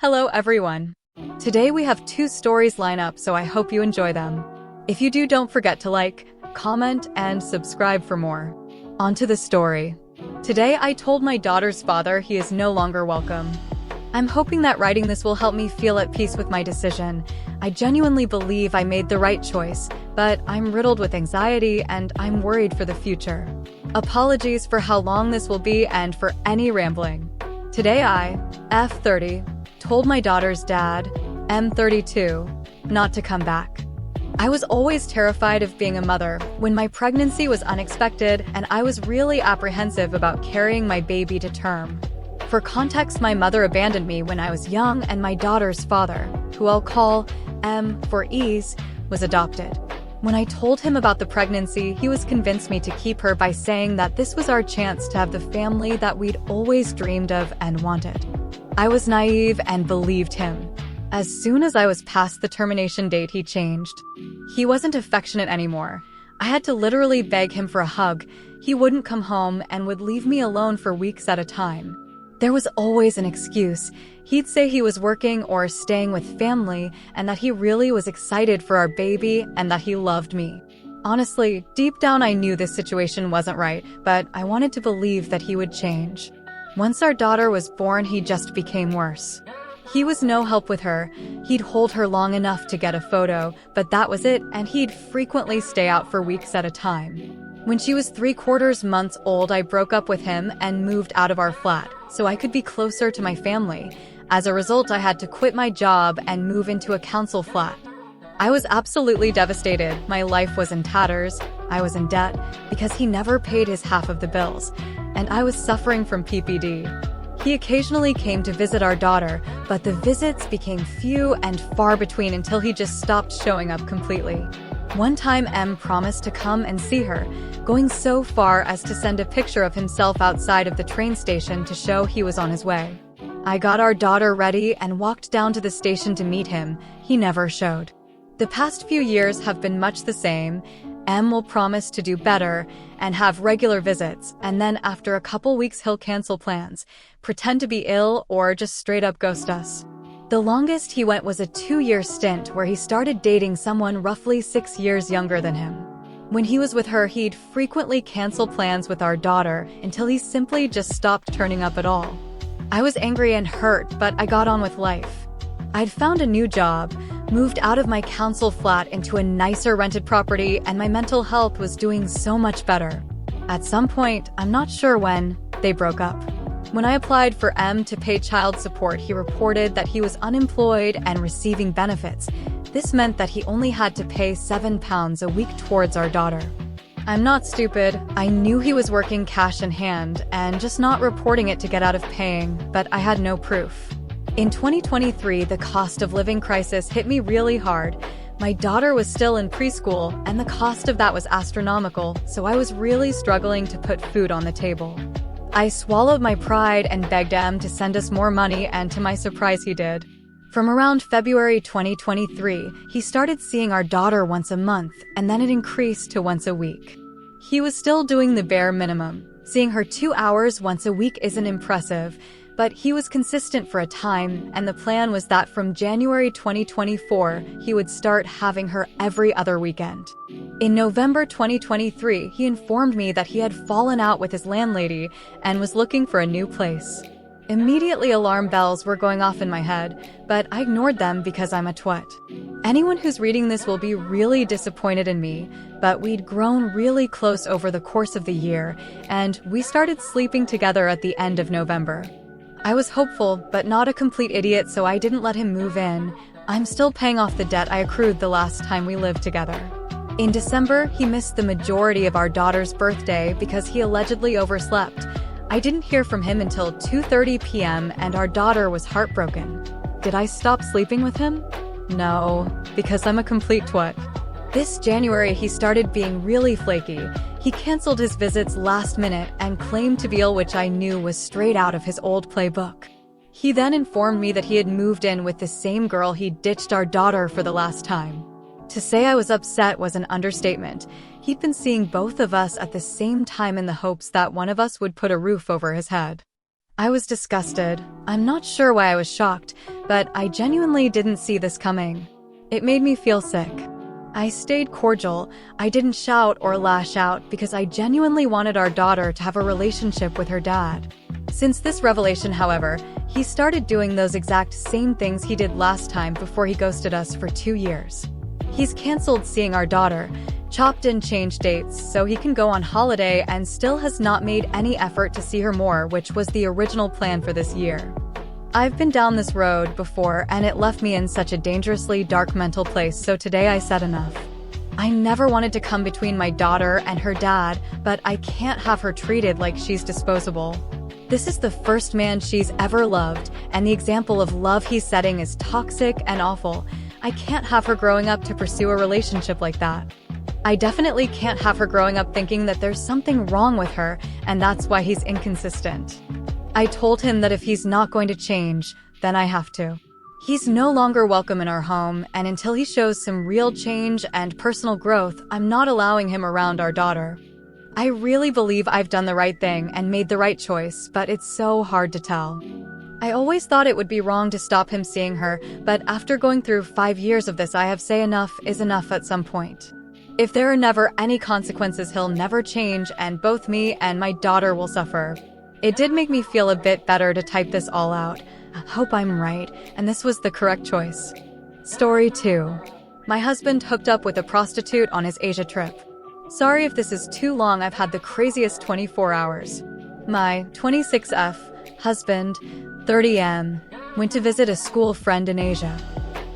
Hello everyone. Today we have two stories lined up, so I hope you enjoy them. If you do, don't forget to like, comment, and subscribe for more. On to the story. Today I told my daughter's father he is no longer welcome. I'm hoping that writing this will help me feel at peace with my decision. I genuinely believe I made the right choice, but I'm riddled with anxiety and I'm worried for the future. Apologies for how long this will be and for any rambling. Today I, F30, told my daughter's dad, M32, not to come back. I was always terrified of being a mother when my pregnancy was unexpected and I was really apprehensive about carrying my baby to term. For context, my mother abandoned me when I was young and my daughter's father, who I'll call M for ease, was adopted. When I told him about the pregnancy, he was convinced me to keep her by saying that this was our chance to have the family that we'd always dreamed of and wanted. I was naive and believed him. As soon as I was past the termination date, he changed. He wasn't affectionate anymore. I had to literally beg him for a hug. He wouldn't come home and would leave me alone for weeks at a time. There was always an excuse. He'd say he was working or staying with family and that he really was excited for our baby and that he loved me. Honestly, deep down I knew this situation wasn't right, but I wanted to believe that he would change. Once our daughter was born, he just became worse. He was no help with her. He'd hold her long enough to get a photo, but that was it, and he'd frequently stay out for weeks at a time. When she was 3/4 months old, I broke up with him and moved out of our flat so I could be closer to my family. As a result, I had to quit my job and move into a council flat. I was absolutely devastated. My life was in tatters. I was in debt because he never paid his half of the bills, and I was suffering from PPD. He occasionally came to visit our daughter, but the visits became few and far between until he just stopped showing up completely. One time, M promised to come and see her, going so far as to send a picture of himself outside of the train station to show he was on his way. I got our daughter ready and walked down to the station to meet him. He never showed. The past few years have been much the same. M will promise to do better and have regular visits, and then after a couple weeks he'll cancel plans, pretend to be ill, or just straight up ghost us. The longest he went was a 2-year stint where he started dating someone roughly 6 years younger than him. When he was with her, he'd frequently cancel plans with our daughter until he simply just stopped turning up at all. I was angry and hurt, but I got on with life. I'd found a new job, moved out of my council flat into a nicer rented property, and my mental health was doing so much better. At some point, I'm not sure when, they broke up. When I applied for M to pay child support, he reported that he was unemployed and receiving benefits. This meant that he only had to pay £7 a week towards our daughter. I'm not stupid. I knew he was working cash in hand and just not reporting it to get out of paying, but I had no proof. In 2023, the cost of living crisis hit me really hard. My daughter was still in preschool, and the cost of that was astronomical, so I was really struggling to put food on the table. I swallowed my pride and begged M to send us more money, and to my surprise he did. From around February 2023, he started seeing our daughter once a month, and then it increased to once a week. He was still doing the bare minimum. Seeing her 2 hours once a week isn't impressive, but he was consistent for a time, and the plan was that from January 2024, he would start having her every other weekend. In November 2023, he informed me that he had fallen out with his landlady and was looking for a new place. Immediately, alarm bells were going off in my head, but I ignored them because I'm a twat. Anyone who's reading this will be really disappointed in me, but we'd grown really close over the course of the year, and we started sleeping together at the end of November. I was hopeful, but not a complete idiot, so I didn't let him move in. I'm still paying off the debt I accrued the last time we lived together. In December, he missed the majority of our daughter's birthday because he allegedly overslept. I didn't hear from him until 2:30 p.m. and our daughter was heartbroken. Did I stop sleeping with him? No, because I'm a complete twat. This January, he started being really flaky. He canceled his visits last minute and claimed to be ill, which I knew was straight out of his old playbook. He then informed me that he had moved in with the same girl he ditched our daughter for the last time. To say I was upset was an understatement. He'd been seeing both of us at the same time in the hopes that one of us would put a roof over his head. I was disgusted. I'm not sure why I was shocked, but I genuinely didn't see this coming. It made me feel sick. I stayed cordial. I didn't shout or lash out because I genuinely wanted our daughter to have a relationship with her dad. Since this revelation, however, he started doing those exact same things he did last time before he ghosted us for 2 years. He's canceled seeing our daughter, chopped and changed dates so he can go on holiday, and still has not made any effort to see her more, which was the original plan for this year. I've been down this road before and it left me in such a dangerously dark mental place, so today I said enough. I never wanted to come between my daughter and her dad, but I can't have her treated like she's disposable. This is the first man she's ever loved, and the example of love he's setting is toxic and awful. I can't have her growing up to pursue a relationship like that. I definitely can't have her growing up thinking that there's something wrong with her, and that's why he's inconsistent. I told him that if he's not going to change, then I have to. He's no longer welcome in our home, and until he shows some real change and personal growth, I'm not allowing him around our daughter. I really believe I've done the right thing and made the right choice, but it's so hard to tell. I always thought it would be wrong to stop him seeing her, but after going through 5 years of this, I have say enough is enough at some point. If there are never any consequences, he'll never change, and both me and my daughter will suffer. It did make me feel a bit better to type this all out. I hope I'm right, and this was the correct choice. Story 2. My husband hooked up with a prostitute on his Asia trip. Sorry if this is too long, I've had the craziest 24 hours. My 26F husband, 30M, went to visit a school friend in Asia.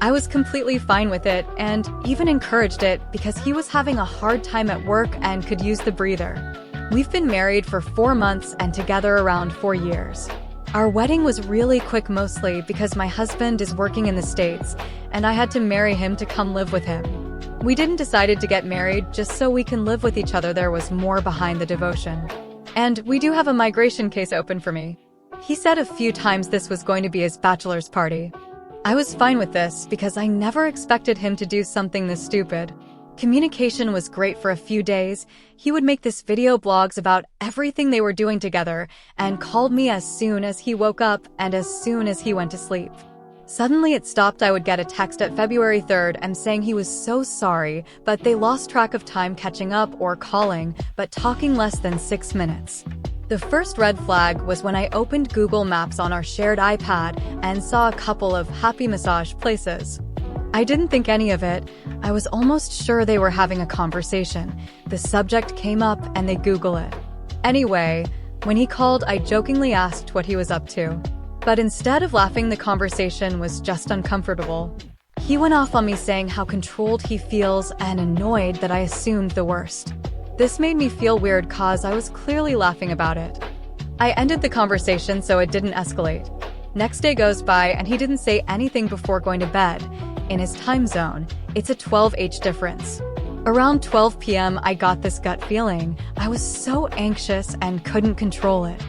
I was completely fine with it and even encouraged it because he was having a hard time at work and could use the breather. We've been married for 4 months and together around 4 years. Our wedding was really quick, mostly because my husband is working in the States and I had to marry him to come live with him. We didn't decide to get married just so we can live with each other. There was more behind the devotion. And we do have a migration case open for me. He said a few times this was going to be his bachelor's party. I was fine with this because I never expected him to do something this stupid. Communication was great for a few days. He would make this video blogs about everything they were doing together and called me as soon as he woke up and as soon as he went to sleep. Suddenly it stopped. I would get a text at February 3rd and saying he was so sorry, but they lost track of time catching up or calling, but talking less than 6 minutes. The first red flag was when I opened Google Maps on our shared iPad and saw a couple of happy massage places. I didn't think any of it. I was almost sure they were having a conversation. The subject came up and they Google it. Anyway, when he called, I jokingly asked what he was up to. But instead of laughing, the conversation was just uncomfortable. He went off on me saying how controlled he feels and annoyed that I assumed the worst. This made me feel weird cause I was clearly laughing about it. I ended the conversation so it didn't escalate. Next day goes by and he didn't say anything before going to bed. In his time zone, it's a 12-hour difference. Around 12 p.m. I got this gut feeling. I was so anxious and couldn't control it.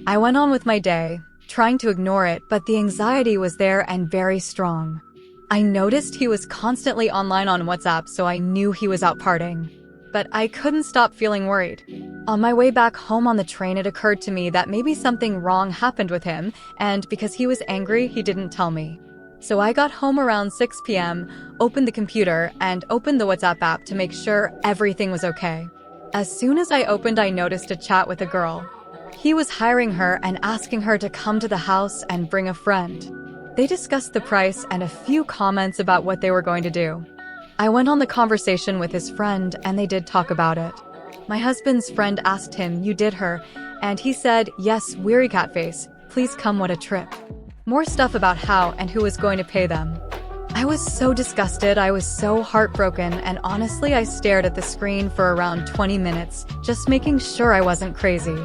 I went on with my day, trying to ignore it, but the anxiety was there and very strong. I noticed he was constantly online on WhatsApp, so I knew he was out partying. But I couldn't stop feeling worried. On my way back home on the train, it occurred to me that maybe something wrong happened with him, and because he was angry, he didn't tell me. So I got home around 6 p.m., opened the computer, and opened the WhatsApp app to make sure everything was okay. As soon as I opened, I noticed a chat with a girl. He was hiring her and asking her to come to the house and bring a friend. They discussed the price and a few comments about what they were going to do. I went on the conversation with his friend and they did talk about it. My husband's friend asked him, "You did her?" And he said, "Yes, weary catface. Please come, what a trip." More stuff about how and who was going to pay them. I was so disgusted, I was so heartbroken, and honestly I stared at the screen for around 20 minutes, just making sure I wasn't crazy.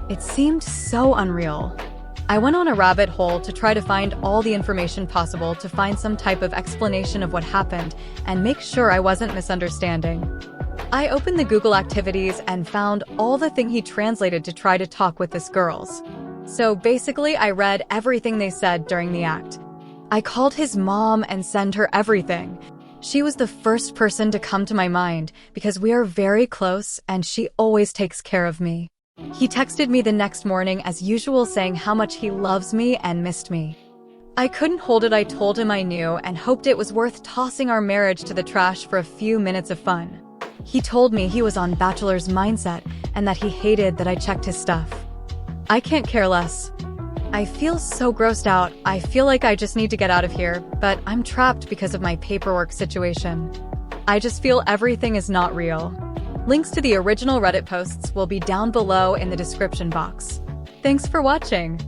It seemed so unreal. I went on a rabbit hole to try to find all the information possible to find some type of explanation of what happened and make sure I wasn't misunderstanding. I opened the Google activities and found all the thing he translated to try to talk with this girls. So basically I read everything they said during the act. I called his mom and sent her everything. She was the first person to come to my mind because we are very close and she always takes care of me. He texted me the next morning as usual saying how much he loves me and missed me. I couldn't hold it. I told him I knew and hoped it was worth tossing our marriage to the trash for a few minutes of fun. He told me he was on bachelor's mindset and that he hated that I checked his stuff. I can't care less. I feel so grossed out. I feel like I just need to get out of here, but I'm trapped because of my paperwork situation. I just feel everything is not real. Links to the original Reddit posts will be down below in the description box. Thanks for watching.